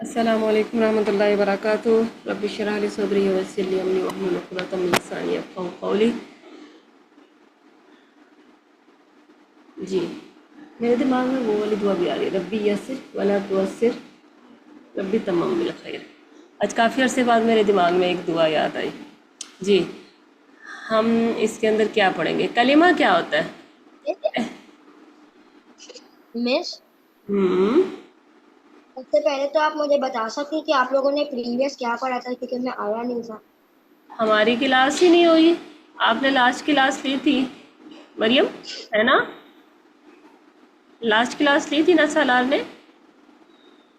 अस्सलामु अलैकुम रहमतुल्लाहि व बरकातुहू। रब्बि इश्रह ली सदरी व यस्सिर ली अमरी वहलुल उक़दतम मिन लिसानी यफ़क़हू क़ौली। जी, मेरे दिमाग में वो वाली दुआ भी आ रही है, रब्बी यस्सिर वला तुअस्सिर, रब्बी तम्मम बिल खैर। आज काफ़ी अरसे बाद मेरे दिमाग में एक दुआ याद आई। जी, हम इसके अंदर क्या पढ़ेंगे? कलिमा क्या होता है? मिस, हम्म सबसे पहले तो आप मुझे बता सकती हैं कि आप लोगों ने प्रीवियस क्या पढ़ा था, क्योंकि मैं आया नहीं था। हमारी क्लास ही नहीं हुई। आपने लास्ट क्लास ली थी मरियम, है ना? लास्ट क्लास ली थी ना सलार ने?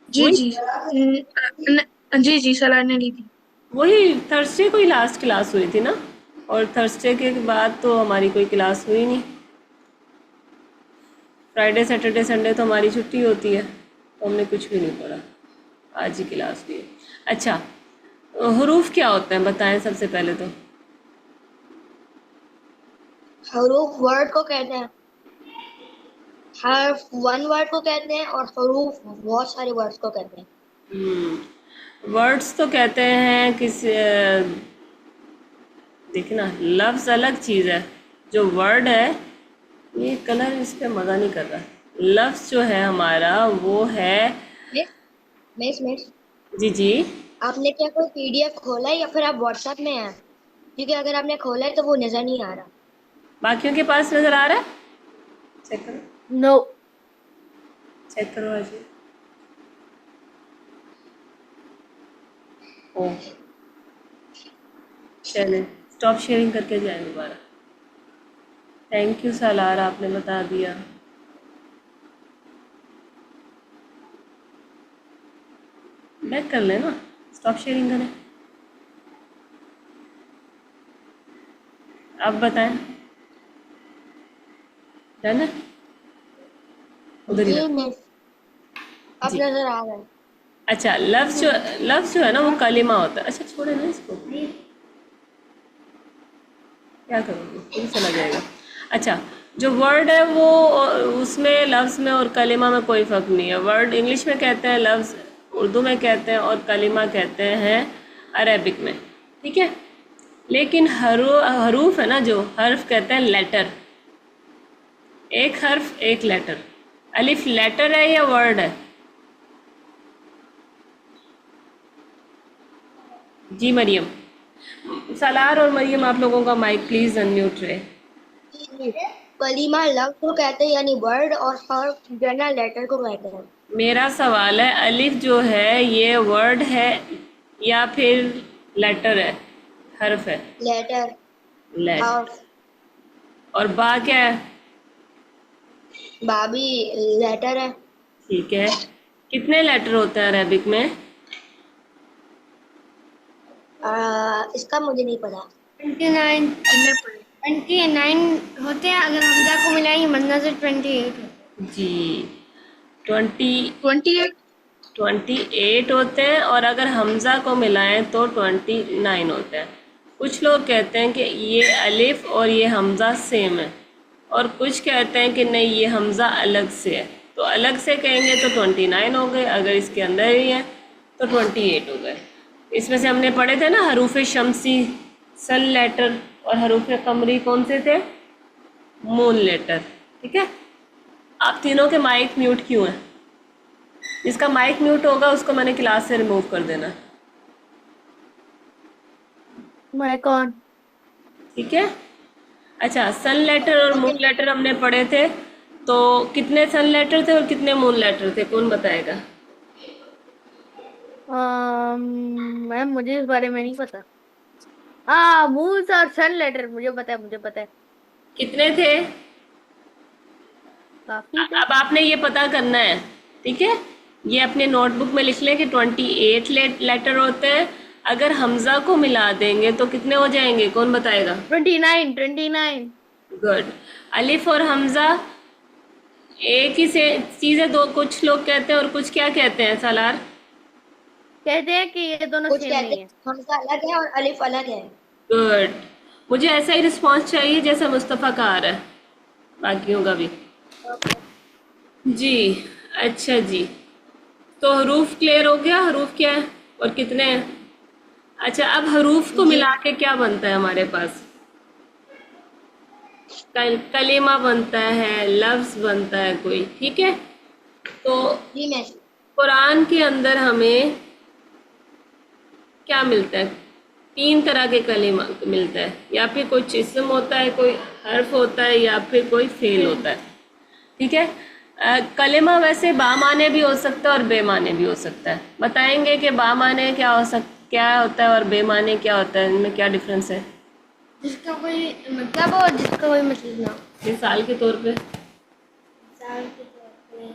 जी वही जी जी जी सलाह ने ली थी। वही थर्सडे को ही लास्ट क्लास हुई थी ना। और थर्सडे के बाद तो हमारी कोई क्लास हुई नहीं। फ्राइडे सैटरडे संडे तो हमारी छुट्टी होती है, तो हमने कुछ भी नहीं पढ़ा। आज ही क्लास ली है। अच्छा, हरूफ क्या होते हैं बताएं सबसे पहले तो। हरूफ वर्ड को कहते हैं, हर्फ वन वर्ड को कहते हैं, और हरूफ बहुत सारे वर्ड्स को कहते हैं। वर्ड्स तो कहते हैं किसी देखना, लफ्ज़ अलग चीज़ है। जो वर्ड है, ये कलर इस पे मज़ा नहीं कर रहा। लफ्ज़ जो है हमारा वो है। मिस मिस मिस जी जी। आपने क्या कोई पीडीएफ खोला है या फिर आप व्हाट्सएप में हैं? क्योंकि अगर आपने खोला है तो वो नजर नहीं आ रहा। बाकियों के पास नज़र आ रहा है? चेक करो, नो। चेक करो आज। ओ, चले स्टॉप शेयरिंग करके जाए दोबारा। थैंक यू सालार, आपने बता दिया। बैक कर लेना, स्टॉप शेयरिंग करें। अब बताएं, डन है? उधर ही जी रख। मिस, अब जी, नजर आ रहा है। अच्छा लफ्ज़ जो है ना वो कलिमा होता है। अच्छा छोड़े ना इसको, क्या करोगे, फिर चला जाएगा। अच्छा, जो वर्ड है वो उसमें लफ्ज़ में और कलिमा में कोई फ़र्क नहीं है। वर्ड इंग्लिश में कहते हैं, लफ्ज़ उर्दू में कहते हैं, और कलिमा कहते हैं अरेबिक में। ठीक है, लेकिन हरूफ है ना, जो हर्फ कहते हैं लेटर। एक हर्फ एक लेटर। अलिफ लेटर है या वर्ड है? जी मरियम। सलार और मरियम, आप लोगों का माइक प्लीज़ अनम्यूट रहे। जी, कलीमा लफ्ज को कहते हैं यानी वर्ड, और हर्फ जनरल लेटर को कहते हैं। मेरा सवाल है, अलिफ जो है ये वर्ड है या फिर लेटर है, हर्फ है? Letter, letter. हर्फ। और बा क्या है? बाबी लेटर है। ठीक है, कितने लेटर होते हैं अरेबिक में? इसका मुझे नहीं पता। 29। इतने पढ़े। 29 होते हैं, अगर हमजा को मिलाएंगे वरना से 28 होते जी, ट्वेंटी 28। 28 होते हैं, और अगर हमज़ा को मिलाएं तो 29 होते हैं। कुछ लोग कहते हैं कि ये अलिफ और ये हमज़ा सेम है, और कुछ कहते हैं कि नहीं ये हमज़ा अलग से है। तो अलग से कहेंगे तो 29 हो गए, अगर इसके अंदर ही है तो 28 हो गए। इसमें से हमने पढ़े थे ना, हरूफ शमसी सल लेटर, और हरूफ कमरी कौन से थे? Moon letter. ठीक है, आप तीनों के माइक म्यूट क्यों हैं? जिसका माइक म्यूट होगा उसको मैंने क्लास से रिमूव कर देना। मैं कौन? ठीक है, अच्छा सन लेटर और मून लेटर हमने पढ़े थे, तो कितने सन लेटर थे और कितने मून लेटर थे, कौन बताएगा? मैम मुझे इस बारे में नहीं पता। हाँ, मूव्स और सन लेटर मुझे पता है, मुझे पता है। कितने थे? काफी थे। अब आपने ये पता करना है। ठीक है, ये अपने नोटबुक में लिख लें कि 28 लेटर होते हैं। अगर हमज़ा को मिला देंगे तो कितने हो जाएंगे, कौन बताएगा? 29, 29। गुड। अलिफ और हमज़ा एक ही से चीज़ है, दो कुछ लोग कहते हैं और कुछ क्या कहते हैं सालार? कहते हैं कि ये दोनों कुछ सेम कहते नहीं है। हैं हमजा अलग है और अलिफ अलग है। गुड। मुझे ऐसा ही रिस्पांस चाहिए जैसा मुस्तफ़ा का आ रहा है, बाकियों का भी। जी, अच्छा जी। तो हरूफ क्लियर हो गया, हरूफ क्या है और कितने हैं? अच्छा, अब हरूफ को मिला के क्या बनता है हमारे पास? कलेमा बनता है, लफ्ज बनता है कोई, ठीक है। तो जी मैं कुरान के अंदर हमें क्या मिलता है? 3 तरह के कलेमा मिलता है, या फिर कोई जिस्म होता है, कोई हर्फ होता है, या फिर कोई फेल होता है, ठीक है। कलेमा वैसे बामाने भी हो सकता है और बेमाने भी हो सकता है। बताएंगे कि बामाने क्या होता है और बेमाने क्या होता है, इनमें क्या डिफरेंस है? जिसका कोई मतलब हो और जिसका कोई मतलब ना हो। मिसाल के तौर पे मिसाल के तौर पे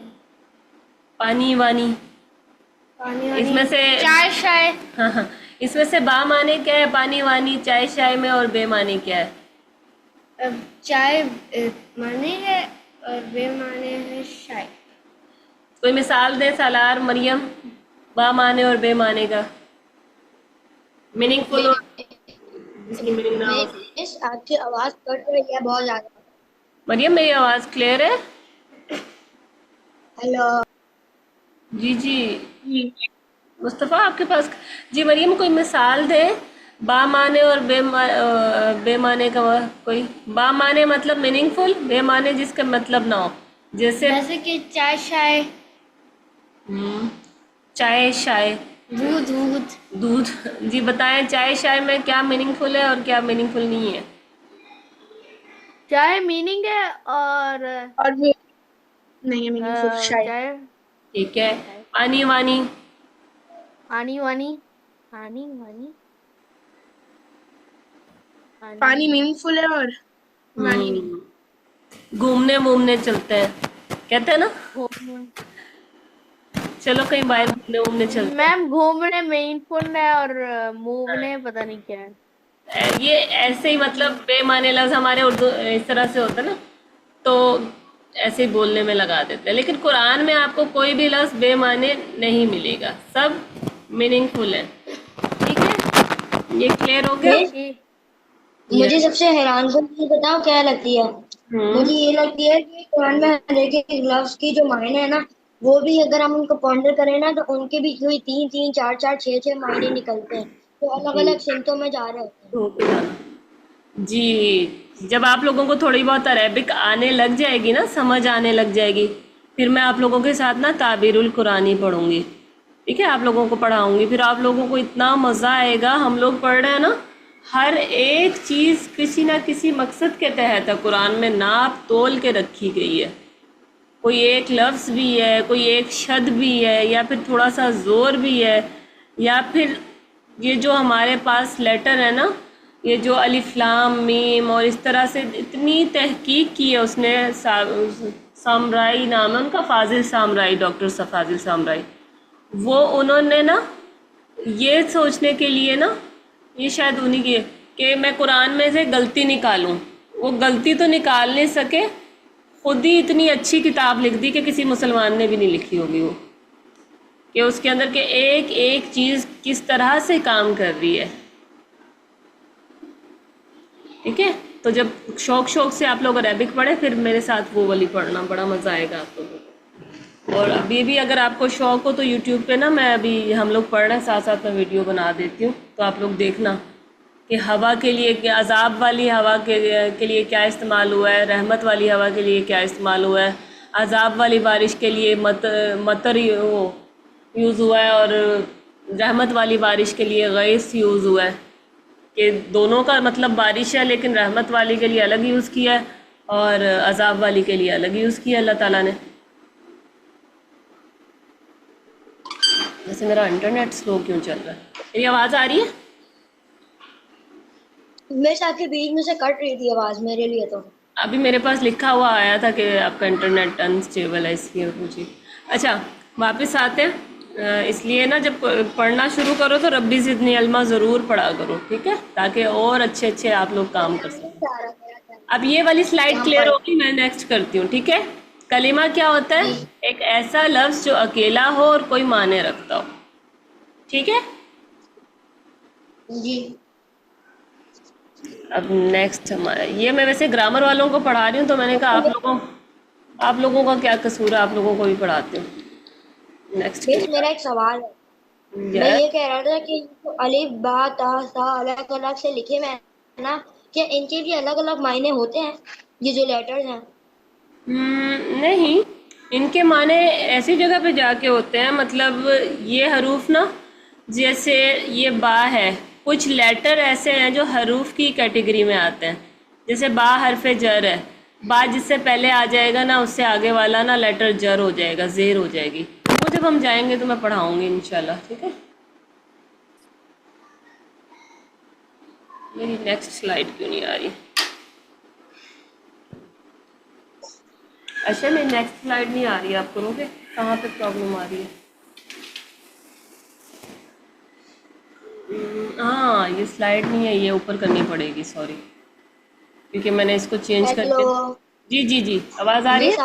पानी वानी, पानी वानी, इसमें से चाय शाय। हाँ, इसमें से बामाने क्या है पानी वानी चाय शाय में, और बेमाने क्या है? अब चाय माने है और बेमाने है शाय। कोई मिसाल दे सालार, मरियम, बामाने और बेमाने का मीनिंगफुल और जिसकी मीनिंग ना हो। इस आपकी आवाज कट रही है बहुत ज्यादा। मरियम, मेरी आवाज़ क्लियर है? हेलो। जी जी, मुस्तफ़ा आपके पास। जी मरियम, कोई मिसाल दे बामाने और बेमाने का। कोई बामाने मतलब मीनिंगफुल, बेमाने जिसका मतलब ना हो, जैसे जैसे कि चाय शाय, चाय शाय, दूध दूध। दूध। जी बताएं, चाय शाय में क्या मीनिंगफुल है और क्या मीनिंगफुल नहीं है? चाय मीनिंग है और भी नहीं है मीनिंगफुल शायद। चाय ठीक है। पानी वानी, आनी वानी, आनी वानी, पानी मीनिंगफुल है और वानी नहीं। घूमने वूमने चलते हैं, कहते हैं ना, घूमने। चलो कहीं बाहर घूमने वूमने चलते मैम घूमने मीनिंगफुल है और मूवने पता नहीं क्या है। हैं। ये ऐसे ही मतलब बेमाने लफ्ज हमारे उर्दू इस तरह से होता है ना, तो ऐसे ही बोलने में लगा देते हैं, लेकिन कुरान में आपको कोई भी लफ्ज बेमाने नहीं मिलेगा, सब मीनिंगफुल है, ठीक है। ये क्लियर हो गया? मुझे सबसे हैरान को ये बताओ क्या लगती है। मुझे ये लगती है कि कुरान में हर एक लफ्ज की जो मायने है ना, वो भी अगर हम उनको पॉन्डर करें ना, तो उनके भी कोई 3 3 4 4 6 6 मायने निकलते हैं, तो अलग अलग सिमतों में जा रहे होते हैं। जी, जब आप लोगों को थोड़ी बहुत अरेबिक आने लग जाएगी ना, समझ आने लग जाएगी, फिर मैं आप लोगों के साथ ना ताबीरुल कुरानी पढ़ूंगी, ठीक है, आप लोगों को पढ़ाऊंगी, फिर आप लोगों को इतना मज़ा आएगा। हम लोग पढ़ रहे हैं ना, हर एक चीज़ किसी ना किसी मकसद के तहत है, कुरान में नाप तोल के रखी गई है। कोई एक लफ्ज़ भी है, कोई एक शब्द भी है, या फिर थोड़ा सा ज़ोर भी है, या फिर ये जो हमारे पास लेटर है ना, ये जो अलिफ लाम मीम, और इस तरह से इतनी तहकीक की है उसने। सामराई नाम है उनका, फाजिल सामराई, डॉक्टर फाजिल सामराई। वो उन्होंने ना ये सोचने के लिए ना, ये शायद उन्हीं की है कि मैं कुरान में से गलती निकालूं, वो गलती तो निकाल नहीं सके, खुद ही इतनी अच्छी किताब लिख दी कि किसी मुसलमान ने भी नहीं लिखी होगी वो, कि उसके अंदर के एक एक चीज़ किस तरह से काम कर रही है, ठीक है। तो जब शौक से आप लोग अरेबिक पढ़े, फिर मेरे साथ वो वाली पढ़ना, बड़ा मज़ा आएगा आप लोगों को। और अभी भी अगर आपको शौक हो तो यूट्यूब पे ना, मैं अभी हम लोग पढ़ रहे हैं, साथ साथ मैं वीडियो बना देती हूँ, तो आप लोग देखना कि हवा के लिए, अजाब वाली हवा के लिए क्या इस्तेमाल हुआ है, रहमत वाली हवा के लिए क्या इस्तेमाल हुआ है, अजाब वाली बारिश के लिए मतर यूज़ हुआ है, और रहमत वाली बारिश के लिए गैस यूज़ हुआ है, कि दोनों का मतलब बारिश है, लेकिन रहमत वाली के लिए अलग यूज़ किया है और अजाब वाली के लिए अलग यूज़ किया अल्लाह ताला ने। जैसे मेरा इंटरनेट स्लो क्यों चल रहा है? मेरी आवाज़ आ रही है? मेरे साथ के बीच में से कट रही थी आवाज मेरे लिए तो। अभी मेरे पास लिखा हुआ आया था कि आपका इंटरनेट अनस्टेबल है, इसलिए पूछी। अच्छा, वापस आते हैं। इसलिए ना, जब पढ़ना शुरू करो तो रब्बी ज़िदनी इल्मा ज़रूर पढ़ा करो, ठीक है, ताकि और अच्छे अच्छे आप लोग काम कर सकें। अब ये वाली स्लाइड क्लियर होगी, मैं नेक्स्ट करती हूँ, ठीक है। कलिमा क्या होता है? एक ऐसा लफ्ज़ जो अकेला हो और कोई माने रखता हो, ठीक है। जी अब नेक्स्ट हमारा, ये मैं वैसे ग्रामर वालों को पढ़ा रही हूँ, तो मैंने कहा आप लोगों का क्या कसूर है, आप लोगों को भी पढ़ाती हूँ। नेक्स्ट मिस मेरा एक सवाल है। मैं यस। ये कह रहा था कि जो अलिफ बा ता सा अलग अलग से लिखे हुए हैं ना, क्या इनके भी अलग अलग मायने होते हैं, ये जो लेटर्स हैं? नहीं, इनके माने ऐसी जगह पे जाके होते हैं, मतलब ये हरूफ ना, जैसे ये बा है, कुछ लेटर ऐसे हैं जो हरूफ की कैटेगरी में आते हैं। जैसे बा हरफे जर है, बा जिससे पहले आ जाएगा ना, उससे आगे वाला ना लेटर जर हो जाएगा, जेर हो जाएगी। वो जब हम जाएंगे तो मैं पढ़ाऊंगी इंशाल्लाह, ठीक है। मेरी नेक्स्ट स्लाइड क्यों नहीं आ रही? अच्छा, मेरी नेक्स्ट स्लाइड नहीं आ रही है, आप करोगे? कहाँ पे प्रॉब्लम आ रही है? हाँ, ये स्लाइड नहीं है, ये ऊपर करनी पड़ेगी, सॉरी, क्योंकि मैंने इसको चेंज हेलो करके। जी जी जी, आवाज़ आ रही मिस, है?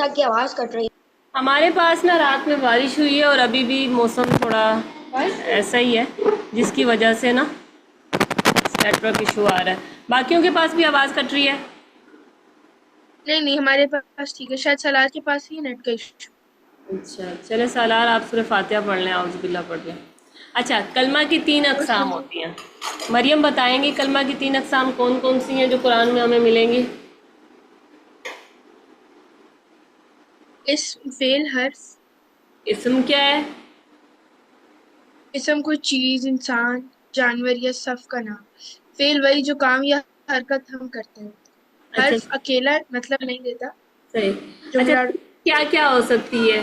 आपकी आवाज कट रही हमारे पास ना रात में बारिश हुई है और अभी भी मौसम थोड़ा ऐसा ही है, जिसकी वजह से ना नेटवर्क इशू आ रहा है। बाकियों के पास भी आवाज़ कट रही है? नहीं नहीं, हमारे पास ठीक है, शायद सलार के पास ही नेट का इशू। अच्छा, चले सालार, आप सूरह फातिहा पढ़ लें, आउज़ बिल्लाह पढ़ लें। अच्छा, कलमा की 3 अक़साम होती हैं। मरियम बताएंगी कलमा की 3 अक़साम कौन कौन सी हैं जो कुरान में हमें मिलेंगी? इस्म, फेल, हर्फ। इस्म क्या है? इस्म कोई चीज, इंसान, जानवर या सफ का नाम। फेल वही जो काम या हरकत हम करते हैं। अच्छा, हर्फ अकेला मतलब नहीं देता। सही। अच्छा, जुमला क्या क्या हो सकती है?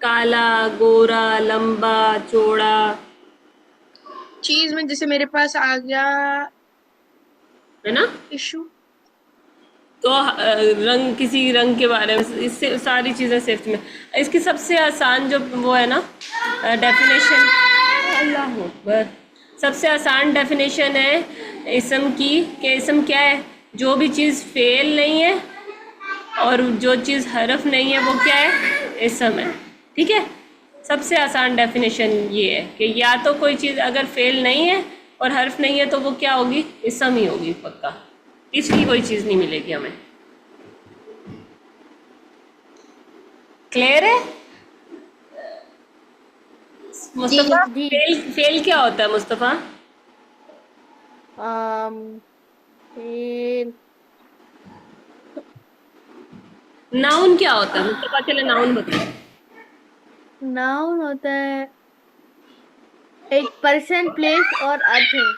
काला, गोरा, लंबा, चौड़ा। चीज में जैसे मेरे पास आ गया है ना? इशू। तो रंग, किसी रंग के बारे में, इससे सारी चीज़ें सेफ्ट में। इसकी सबसे आसान जो वो है ना डेफिनेशन, अल्लाह अकबर, सबसे आसान डेफिनेशन है इसम की, कि इसम क्या है? जो भी चीज़ फेल नहीं है और जो चीज़ हरफ नहीं है, वो क्या है? इसम है, ठीक है। सबसे आसान डेफिनेशन ये है कि या तो कोई चीज़ अगर फेल नहीं है और हर्फ नहीं है तो वो क्या होगी? इसम ही होगी पक्का, इसकी कोई चीज़ नहीं मिलेगी हमें। क्लियर है मुस्तफ़ा? जी। फेल, फेल क्या होता है मुस्तफ़ा? फिर नाउन क्या होता है मुस्तफ़ा? चले नाउन बताओ। नाउन होता है एक पर्सन, प्लेस और अ थिंग।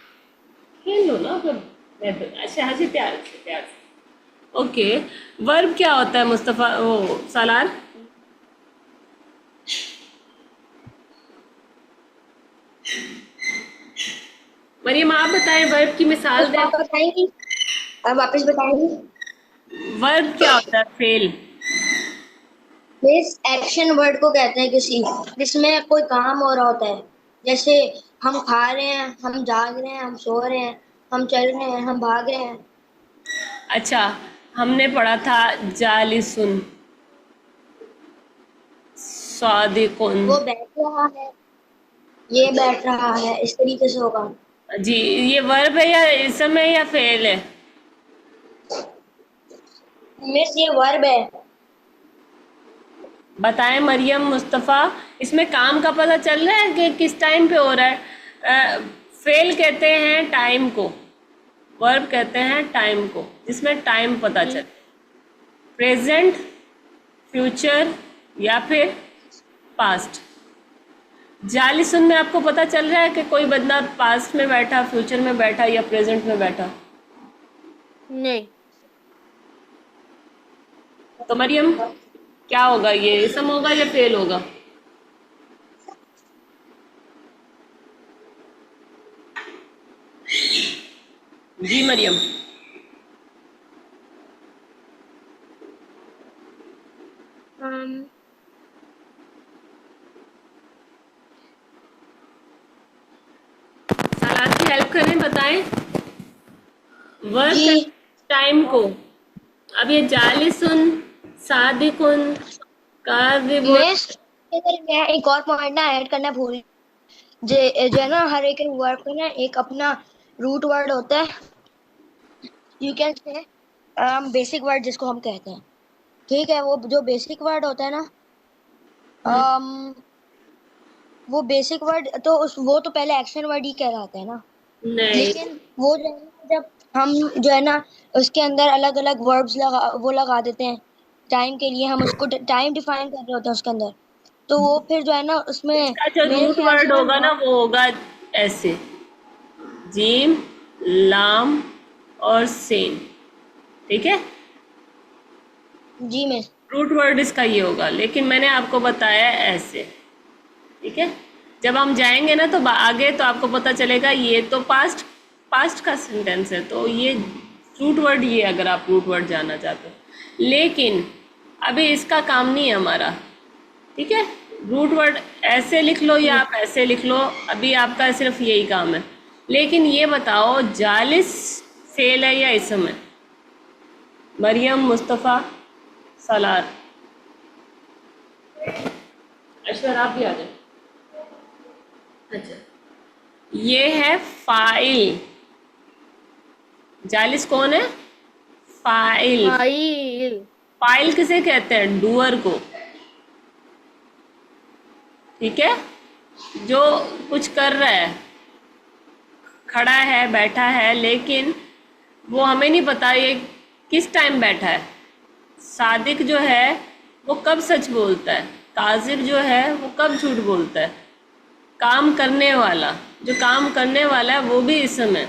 खेल लो ना फिर। अच्छा, हाँ जी, प्यार से, प्यार से। ओके, वर्ब क्या होता है मुस्तफ़ा, वो सालार? मरियम आप बताएं, वर्ब की मिसाल है। दें। आप बताएंगी, आप वापस बताएंगी? वर्ब क्या होता है? फेल। मिस, एक्शन वर्ड को कहते हैं किसी जिसमें कोई काम हो रहा होता है। जैसे हम खा रहे हैं, हम जाग रहे हैं, हम सो रहे हैं, हम चल रहे हैं, हम भाग रहे हैं। अच्छा, हमने पढ़ा था जालिसुन, सादिकुन। वो बैठ रहा है, ये बैठ रहा है, इस तरीके से होगा। जी, ये वर्ब है या इसम है या फेल है? मिस, ये वर्ब है। बताएं मरियम, मुस्तफ़ा, इसमें काम का पता चल रहा है कि किस टाइम पे हो रहा है? फेल कहते हैं टाइम को, वर्ब कहते हैं टाइम को, जिसमें टाइम पता चले। प्रेजेंट, फ्यूचर या फिर पास्ट। जालिसुन में आपको पता चल रहा है कि कोई बंदा पास्ट में बैठा, फ्यूचर में बैठा या प्रेजेंट में बैठा? नहीं। तो मरियम क्या होगा? ये इसम होगा या फेल होगा? जी मरियम। सालार की हेल्प करें, बताएं वर्क जी टाइम को। अब ये जालिसुन, सादिकुन, काज़िबुन। मिस, अगर मैं एक और पॉइंट ना ऐड करना भूल, जो है ना, हर एक वर्ड का ना एक अपना रूट वर्ड होता है। You can say basic word जिसको हम कहते हैं। ठीक है, वो जो बेसिक वर्ड होता है ना, हम्म, अम, वो बेसिक वर्ड तो वो तो पहले एक्शन वर्ड ही कहलाता है ना। नहीं, लेकिन वो जो है ना, जब हम जो है ना उसके अंदर अलग अलग वर्ब्स लगा देते हैं टाइम के लिए, हम उसको टाइम डिफाइन कर रहे होते हैं उसके अंदर, तो वो फिर जो है ना उसमें इसका जो मेरे रूट ख्याल से वर्ड ना होगा ना नॉट। वो होगा ऐसे, जीम, लाम और सेन। ठीक है, जी में। रूट वर्ड इसका ये होगा, लेकिन मैंने आपको बताया ऐसे। ठीक है, जब हम जाएंगे ना तो आगे तो आपको पता चलेगा ये तो पास्ट पास्ट का सेंटेंस है, तो ये रूट वर्ड ये, अगर आप रूट वर्ड जानना चाहते हो। लेकिन अभी इसका काम नहीं है हमारा। ठीक है, रूट वर्ड ऐसे लिख लो या आप ऐसे लिख लो, अभी आपका सिर्फ यही काम है। लेकिन ये बताओ, जालिस फेल है या इसम है? मरियम, मुस्तफ़ा, सलार, ऐश्वर्य आप भी आ जाए। अच्छा, ये है फाइल। जालिस कौन है? फाइल। फाइल। फाइल किसे कहते हैं? डूअर को। ठीक है, जो कुछ कर रहा है, खड़ा है, बैठा है, लेकिन वो हमें नहीं पता ये किस टाइम बैठा है। सादिक जो है वो कब सच बोलता है, काजिब जो है वो कब झूठ बोलता है। काम करने वाला, जो काम करने वाला है वो भी इसम है।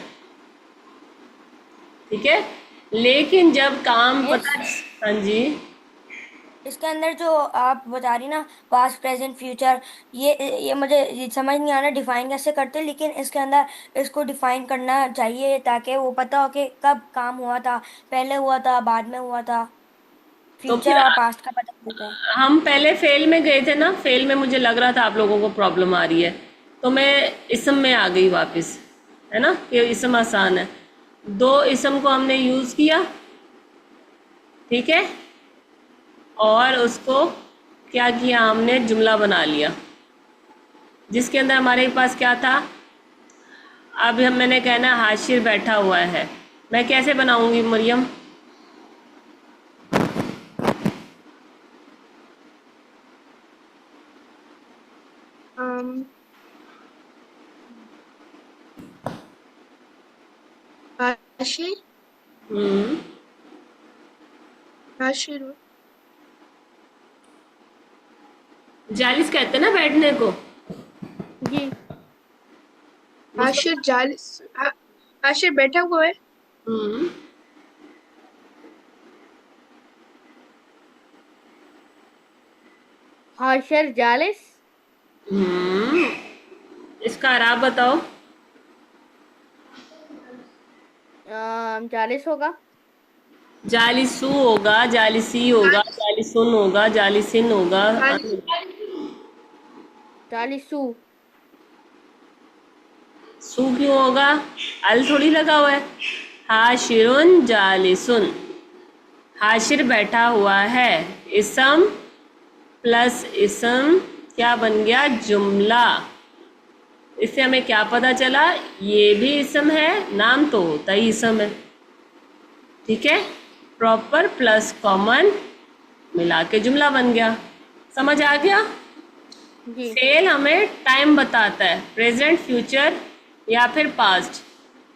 ठीक है, लेकिन जब काम पता, हाँ जी, इसके अंदर जो आप बता रही ना, पास्ट प्रेजेंट फ्यूचर, ये मुझे ये समझ नहीं आ रहा डिफाइन कैसे करते, लेकिन इसके अंदर इसको डिफाइन करना चाहिए ताकि वो पता हो कि कब काम हुआ था, पहले हुआ था, बाद में हुआ था। तो फ्यूचर फिर और पास्ट का पता चलता है। हम पहले फेल में गए थे ना, फेल में मुझे लग रहा था आप लोगों को प्रॉब्लम आ रही है, तो मैं इसम में आ गई वापस, है ना, कि इसम आसान है। दो इसम को हमने यूज़ किया, ठीक है, और उसको क्या किया, हमने जुमला बना लिया, जिसके अंदर हमारे पास क्या था। अब हम मैंने कहना हाशिर बैठा हुआ है, मैं कैसे बनाऊंगी मरियम? um, हाशिर हम्म, हाशिर जालिस कहते हैं ना बैठने को। जी। हाशिर जालिस हाशिर बैठा हुआ है। हम्म, हाशर जालिस। हम्म, इसका अराब बताओ। जालिस होगा। जालिसू होगा, जालिसी होगा, जालिसुन होगा, जालिसिन होगा। जालिस जालिसू। सू क्यों होगा? अल थोड़ी लगा हुआ है। हाशिरुन जालिसुन, हाशिर बैठा हुआ है। इसम प्लस इसम क्या बन गया? जुमला। इससे हमें क्या पता चला? ये भी इसम है, नाम तो होता ही इसम है। ठीक है, प्रॉपर प्लस कॉमन मिला के जुमला बन गया। समझ आ गया? जी। फेल हमें टाइम बताता है, प्रेजेंट, फ्यूचर या फिर पास्ट।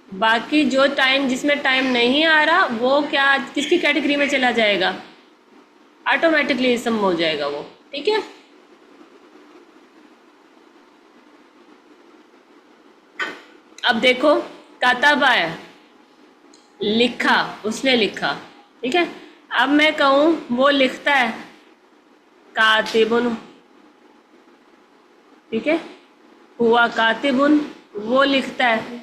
बाकी जो टाइम, जिसमें टाइम नहीं आ रहा, वो क्या, किसकी कैटेगरी में चला जाएगा? ऑटोमेटिकली इसम हो जाएगा वो। ठीक है, अब देखो, काताबा है, लिखा, उसने लिखा। ठीक है, अब मैं कहूँ वो लिखता है, कातिबुन। ठीक है, हुआ कातिबुन, वो लिखता है।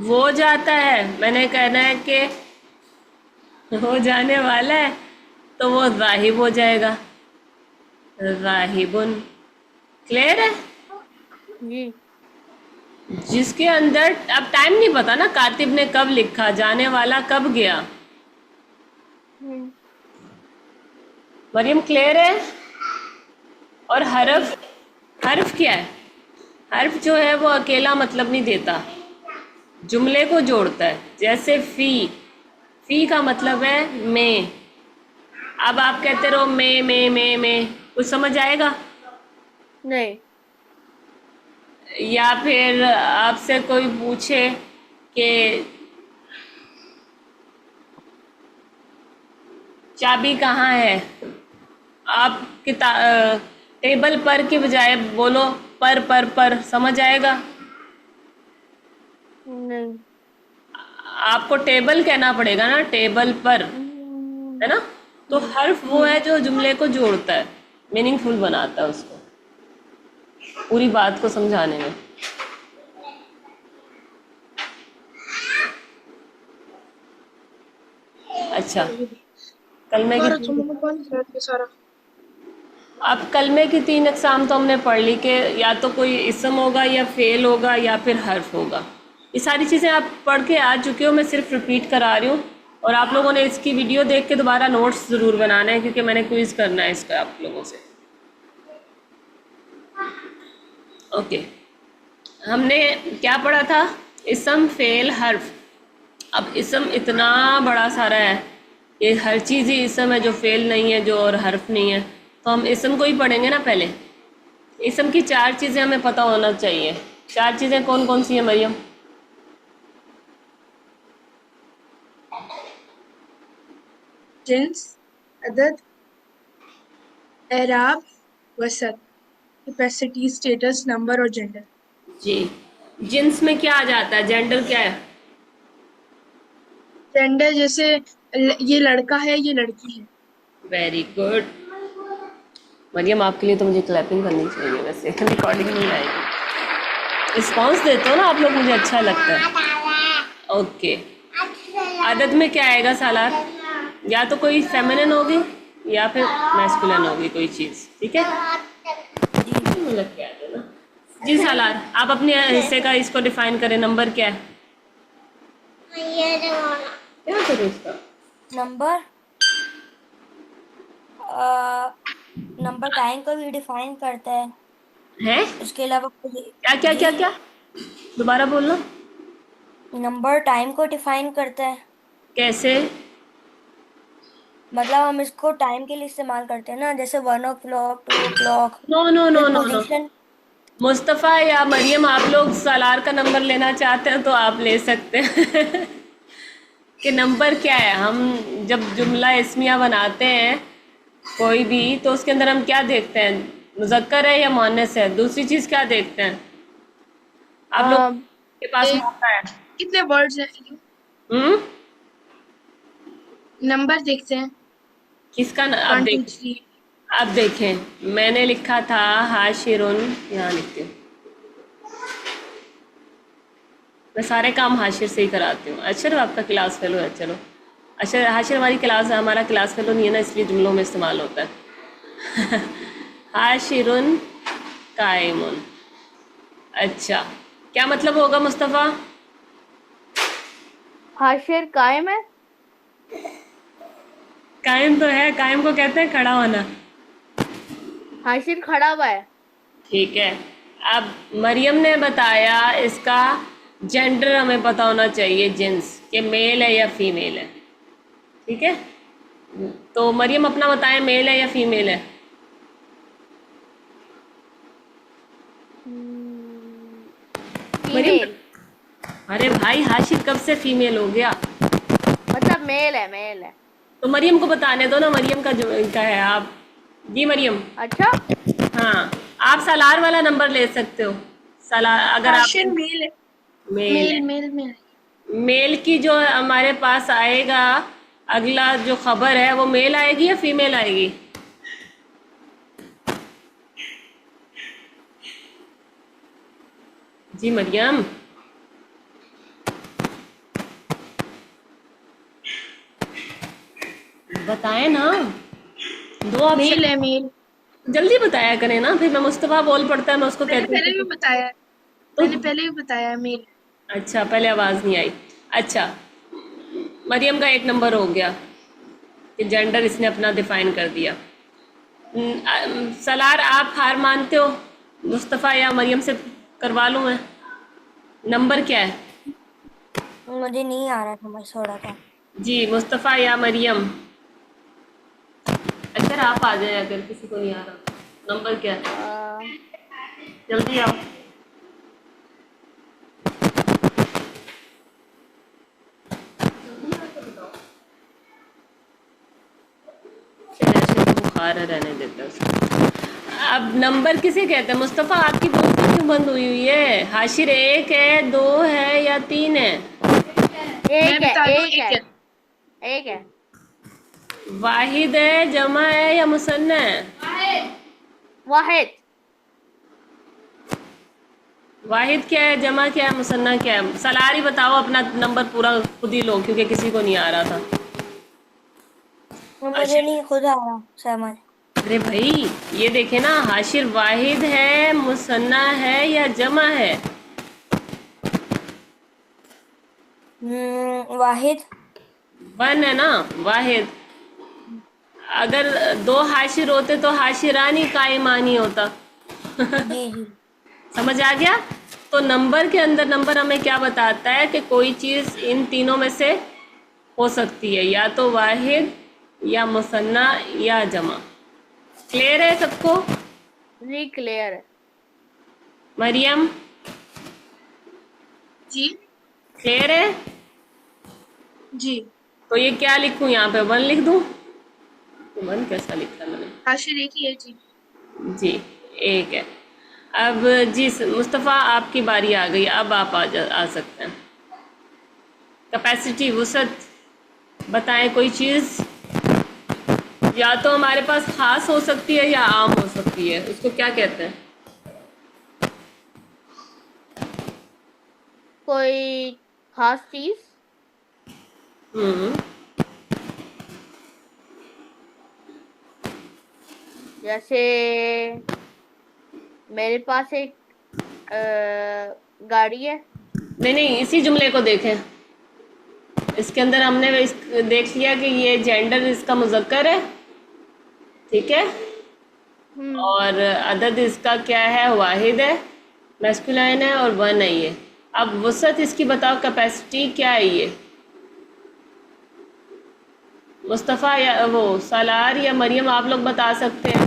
वो जाता है, मैंने कहना है कि वो जाने वाला है, तो वो ज़ाहिब हो जाएगा, ज़ाहिबुन। क्लियर है? जी। जिसके अंदर अब टाइम नहीं पता ना, कातिब ने कब लिखा, जाने वाला कब गया। हम्म। मरियम क्लियर है? और हर्फ, हर्फ क्या है? हर्फ जो है वो अकेला मतलब नहीं देता, जुमले को जोड़ता है। जैसे फी, फी का मतलब है मैं। अब आप कहते रहो मैं, कुछ समझ आएगा? नहीं। या फिर आपसे कोई पूछे कि चाबी कहाँ है, आप टेबल पर के बजाय बोलो पर, समझ आएगा? नहीं। आपको टेबल कहना पड़ेगा ना, टेबल पर, है ना? तो हर्फ वो है जो जुमले को जोड़ता है, मीनिंगफुल बनाता है उसको, पूरी बात को समझाने में। अच्छा, कलमे सारा की तुमने कौन सा है सारा? अब कलमे की 3 अक़साम तो हमने पढ़ ली कि या तो कोई इसम होगा या फेल होगा या फिर हर्फ होगा। ये सारी चीज़ें आप पढ़ के आ चुके हो, मैं सिर्फ रिपीट करा रही हूँ। और आप लोगों ने इसकी वीडियो देख के दोबारा नोट्स ज़रूर बनाना है, क्योंकि मैंने क्विज़ करना है इसका आप लोगों से। ओके, हमने क्या पढ़ा था? इसम, फेल, हर्फ। अब इसम इतना बड़ा सारा है, ये हर चीज़ ही इसम है, जो फेल नहीं है, जो और हर्फ नहीं है। तो हम इसम को ही पढ़ेंगे ना पहले। इसम की 4 चीज़ें हमें पता होना चाहिए। 4 चीज़ें कौन कौन सी हैं मरियम? जिन्स, अदद, एराब, वसत, कैपेसिटी, स्टेटस, नंबर और जेंडर। जी, जिन्स में क्या आ जाता है? जेंडर क्या है? जेंडर जैसे ये लड़का है, ये लड़की है। वेरी गुड मरियम, आपके लिए तो मुझे क्लैपिंग करनी चाहिए, वैसे रिकॉर्डिंग नहीं आएगी। रिस्पॉन्स देते हो ना आप लोग, मुझे अच्छा लगता है। ओके, आदत में क्या आएगा सालार? या तो कोई फेमिनिन होगी या फिर मैस्कुलिन होगी कोई चीज़, ठीक है? मतलब क्या है ना? जी सालार, आप अपने हिस्से का इसको डिफाइन करें। नंबर क्या है? क्या करूँ इसका? नंबर नंबर टाइम को भी डिफाइन करता है। है उसके अलावा क्या क्या क्या क्या? दोबारा बोलना। नंबर टाइम को डिफाइन करता है। कैसे? मतलब हम इसको टाइम के लिए इस्तेमाल करते हैं ना, जैसे 1 o'clock, 2 o'clock। No no no फिर नो नो, पोजीशन। मुस्तफ़ा या मरियम, आप लोग सालार का नंबर लेना चाहते हैं तो आप ले सकते हैं कि नंबर क्या है। हम जब जुमला इस्मिया बनाते हैं कोई भी, तो उसके अंदर हम क्या देखते हैं? मुज़क्कर है या मुअन्नस है? दूसरी चीज़ क्या देखते हैं? आप लोग के पास एक मौका है। कितने वर्ड्स हैं? हम्म, नंबर देखते हैं। किसका अब 1 2 देख, 3। अब देखें, मैंने लिखा था हाशिरुन, यहाँ लिखती हूँ। मैं सारे काम हाशिर से ही कराती हूँ। अशर आपका क्लास फेलो है, चलो। अशर, हाशिर हमारी क्लास है, हमारा क्लास फेलो नहीं है ना, इसलिए जुमलों में इस्तेमाल होता है हाशिरुन कायमुन। अच्छा, क्या मतलब होगा मुस्तफ़ा? हाशिर कायम है। कायम तो है, कायम को कहते हैं खड़ा होना। हाशिर खड़ा हुआ है। ठीक है, अब मरियम ने बताया इसका जेंडर हमें पता होना चाहिए, जिन्स, कि मेल है या फीमेल है, ठीक है? तो मरियम अपना बताएं, मेल है या फीमेल है? मरियम, फीमेल। अरे भाई हाशिर कब से फीमेल हो गया? मतलब मेल है, मेल है। तो मरियम को बताने दो ना, मरियम का जो इनका है। आप जी मरियम। अच्छा, हाँ, आप सालार वाला नंबर ले सकते हो। सालार अगर आप हाशिर मेल है। मेल है, मेल में मेल की जो हमारे पास आएगा अगला जो खबर है, वो मेल आएगी या फीमेल आएगी? जी मरियम, बताएं ना, दो ऑप्शन। मेल है। मेल जल्दी बताया करें ना, फिर मैं मुस्तफ़ा बोल पड़ता है, मैं उसको मैंने कहती पहले भी हूँ बताया है। तो। मैंने पहले भी बताया है मेल। अच्छा, पहले आवाज़ नहीं आई। अच्छा, मरियम का एक नंबर हो गया कि जेंडर इसने अपना डिफाइन कर दिया। सलार, आप हार मानते हो? मुस्तफ़ा या मरियम से करवा लूँ मैं? नंबर क्या है? मुझे नहीं आ रहा समझ थोड़ा था। जी मुस्तफ़ा या मरियम, अगर आप आ जाए, अगर किसी को नहीं आ रहा। नंबर क्या है? जल्दी आओ। चल ऐसे तो बुखार है, रहने देते हैं उसको। अब नंबर किसे कहते हैं? मुस्तफ़ा आपकी बुक क्यों बंद हुई है? हाशिर 1 है, 2 है या 3 है? मैं बता दूं, एक है। एक है। वाहिद है, जमा है या मुसन्ना है? वाहिद। वाहिद क्या है, जमा क्या है, मुसन्ना क्या है? सलारी बताओ, अपना नंबर पूरा खुद ही लो क्योंकि किसी को नहीं आ रहा था। मुझे नहीं खुद आ रहा समझ। अरे भाई ये देखे ना, हाशिर वाहिद है, मुसन्ना है या जमा है? वाहिद। 1 है ना, वाहिद। अगर 2 हाशिर होते तो हाशिरानी कायमानी होता। जी जी। समझ आ गया? तो नंबर के अंदर नंबर हमें क्या बताता है कि कोई चीज़ इन तीनों में से हो सकती है, या तो वाहिद या मुसन्ना या जमा। क्लियर है सबको? जी क्लियर है। मरियम जी क्लियर है? जी। तो ये क्या लिखूं यहाँ पे, 1 लिख दूं? 1 कैसा लिखा मैंने? हाशिर एक ही है जी। जी 1 है। अब जी मुस्तफ़ा आपकी बारी आ गई, अब आप आ सकते हैं। कैपेसिटी, वसत बताएं कोई चीज़, या तो हमारे पास खास हो सकती है या आम हो सकती है, उसको क्या कहते हैं? कोई खास चीज। हम्म जैसे मेरे पास एक गाड़ी है। नहीं नहीं, इसी जुमले को देखें। इसके अंदर हमने देख लिया कि ये जेंडर इसका मुज़क्कर है, ठीक है, और अदद इसका क्या है, वाहिद है, मैस्कुलाइन है, और 1 है ये। अब वसत इसकी बताओ, कैपेसिटी क्या है ये? मुस्तफ़ा या वो सलार या मरियम, आप लोग बता सकते हैं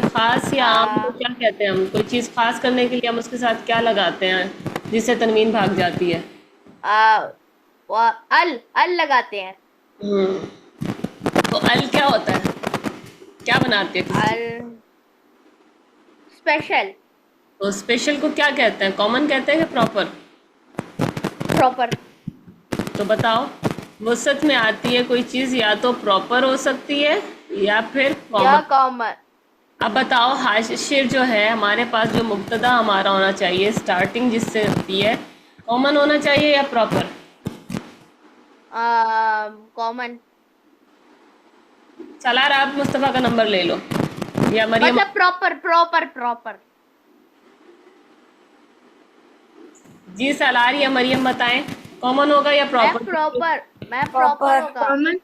खास या आम को क्या कहते हैं? हम कोई चीज़ खास करने के लिए हम उसके साथ क्या लगाते हैं जिससे तनवीन भाग जाती है? अल लगाते हैं। तो अल क्या होता है, क्या बनाते हैं? अल स्पेशल। तो स्पेशल को क्या कहते हैं, कॉमन कहते हैं कि प्रॉपर? प्रॉपर। तो बताओ, वसत में आती है कोई चीज़, या तो प्रॉपर हो सकती है या फिर या कॉमन। कॉमन। अब बताओ, हाशिर जो है हमारे पास, जो मुब्तदा हमारा होना चाहिए, स्टार्टिंग जिससे होती है, कॉमन होना चाहिए या प्रॉपर? कॉमन। सलार आप मुस्तफ़ा का नंबर ले लो, या मरियम। मतलब प्रॉपर प्रॉपर प्रॉपर। जी सलार या मरियम बताएं, कॉमन होगा या प्रॉपर? मैं प्रॉपर होगा। कॉमन।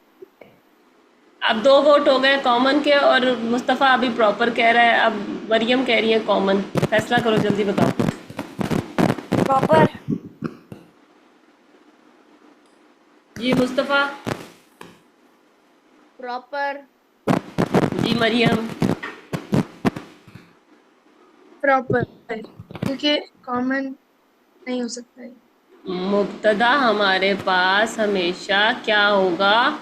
अब 2 वोट हो गए कॉमन के, और मुस्तफ़ा अभी प्रॉपर कह रहा है, अब मरियम कह रही है कॉमन। फैसला करो, जल्दी बताओ। प्रॉपर। जी मुस्तफ़ा। प्रॉपर। जी मरियम। प्रॉपर, क्योंकि कॉमन नहीं हो सकता है। मुब्तदा हमारे पास हमेशा क्या होगा,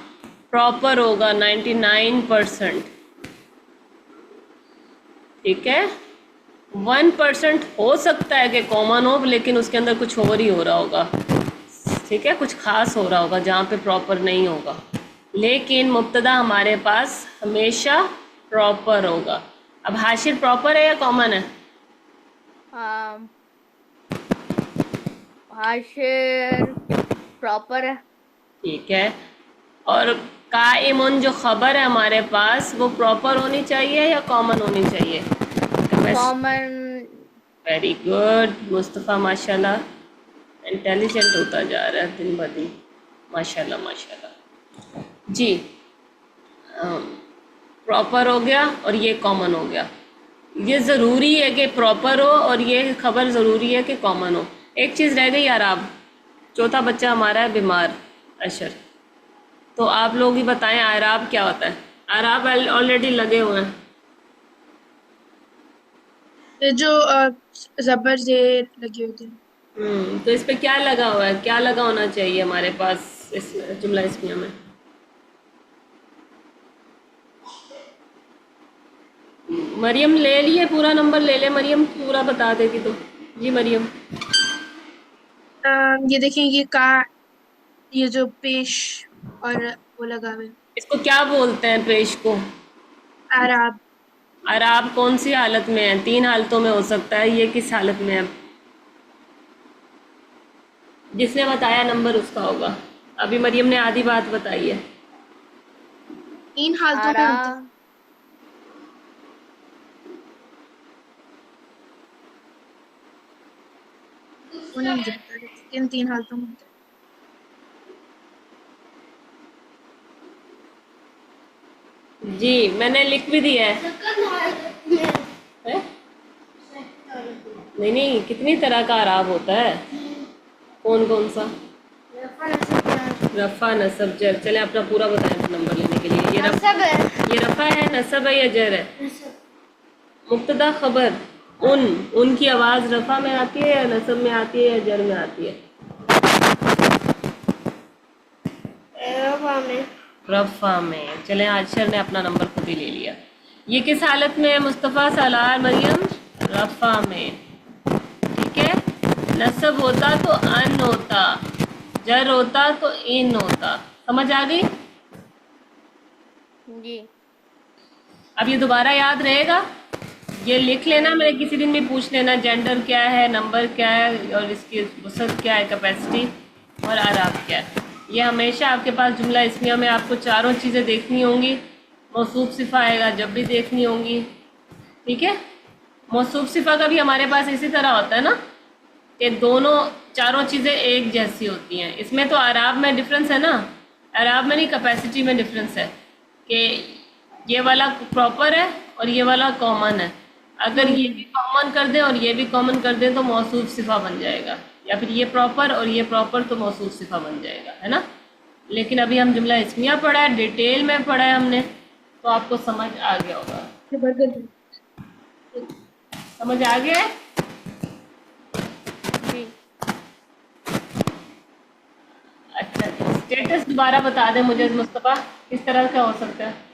प्रॉपर होगा 99%, ठीक है। 1% हो सकता है कि कॉमन हो, लेकिन उसके अंदर कुछ और ही हो रहा होगा, ठीक है, कुछ खास हो रहा होगा जहाँ पे प्रॉपर नहीं होगा, लेकिन मुब्तदा हमारे पास हमेशा प्रॉपर होगा। अब हाशिर प्रॉपर है या कॉमन है? हाशिर प्रॉपर है। ठीक है। और काइमुन जो खबर है हमारे पास, वो प्रॉपर होनी चाहिए या कॉमन होनी चाहिए? कॉमन। वेरी गुड मुस्तफ़ा, माशाल्लाह इंटेलिजेंट होता जा रहा है दिन ब दिन, माशाल्लाह माशाल्लाह। जी प्रॉपर हो गया और ये कॉमन हो गया। ये ज़रूरी है कि प्रॉपर हो और ये खबर ज़रूरी है कि कॉमन हो। एक चीज़ रह गई यार, आप, चौथा बच्चा हमारा है बीमार, अशर, तो आप लोग ही बताएं आराब क्या होता है। आराब ऑलरेडी लगे हुए हैं। ये जो जबर जेर लगे होते हैं। तो इस पे क्या लगा हुआ है, क्या लगा होना चाहिए हमारे पास इस जुमला इस्मिया में? मरियम ले लिए, पूरा नंबर ले ले मरियम, पूरा बता देगी तो। जी मरियम। ये देखें, ये जो पेश और वो लगा हुआ है, इसको क्या बोलते हैं पेश को? आराब। आराब कौन सी हालत में है? 3 हालतों में हो सकता है, ये किस हालत में है? जिसने बताया नंबर उसका होगा। अभी मरियम ने आधी बात बताई है। 3 हालतों में होता है। आरा वो नहीं मुझे पता, लेकिन 3 हालतों में होता है। जी मैंने लिख भी दिया है। हैं? नहीं नहीं, कितनी तरह का आराब होता है? कौन कौन सा? रफ़ा नसब जर। चले अपना पूरा बताएं नंबर लेने के लिए। ये रफ़ा है, नसब है या जर है? मुब्तदा खबर। उन की आवाज़ रफ़ा में आती है या नसब में आती है या जर में आती है? रफ़ा में। चलें आशर ने अपना नंबर खुद ही ले लिया। ये किस हालत में है मुस्तफ़ा, सालार, मरियम? रफ़ा में। ठीक है। नसब होता तो अन होता, जर होता तो इन होता। समझ आ गई? जी। अब ये दोबारा याद रहेगा, ये लिख लेना, मेरे किसी दिन भी पूछ लेना जेंडर क्या है, नंबर क्या है और इसकी वसत क्या है, कैपेसिटी और आराब क्या है। ये हमेशा आपके पास जुमला इस्मिया में आपको चारों चीज़ें देखनी होंगी। मौसूफ सिफ़ा आएगा जब भी देखनी होंगी। ठीक है। मौसूफ सिफ़ा का भी हमारे पास इसी तरह होता है ना, कि दोनों चारों चीज़ें एक जैसी होती हैं। इसमें तो आराब में डिफरेंस है ना, आराब में नहीं कैपेसिटी में डिफरेंस है कि ये वाला प्रॉपर है और ये वाला कॉमन है। अगर ये भी कॉमन कर दें और ये भी कॉमन कर दें तो मौसूफ सिफ़ा बन जाएगा, या फिर ये प्रॉपर और ये प्रॉपर तो मौसूफ सिफ़ा बन जाएगा, है ना। लेकिन अभी हम जुमला इस्मिया पढ़ा है, डिटेल में पढ़ा है हमने, तो आपको समझ आ गया होगा। ये बर्गर है। समझ आ गया है? जी। अच्छा जी, स्टेटस दोबारा बता दें मुझे मुस्तफ़ा, किस तरह का हो सकता है?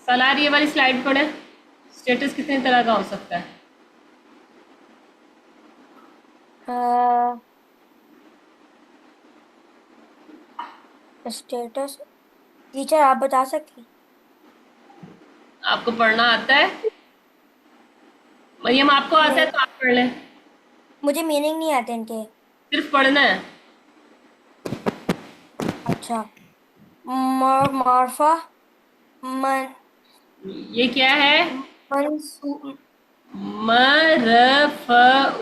सलार ये वाली स्लाइड पढ़े, स्टेटस कितनी तरह का हो सकता है? स्टेटस टीचर आप बता सकती? आपको पढ़ना आता है? मरियम आपको आता है नहीं, तो आप पढ़ लें। मुझे मीनिंग नहीं आते इनके। सिर्फ पढ़ना है। अच्छा। मारफा, मन ये क्या है? मनसू मरफ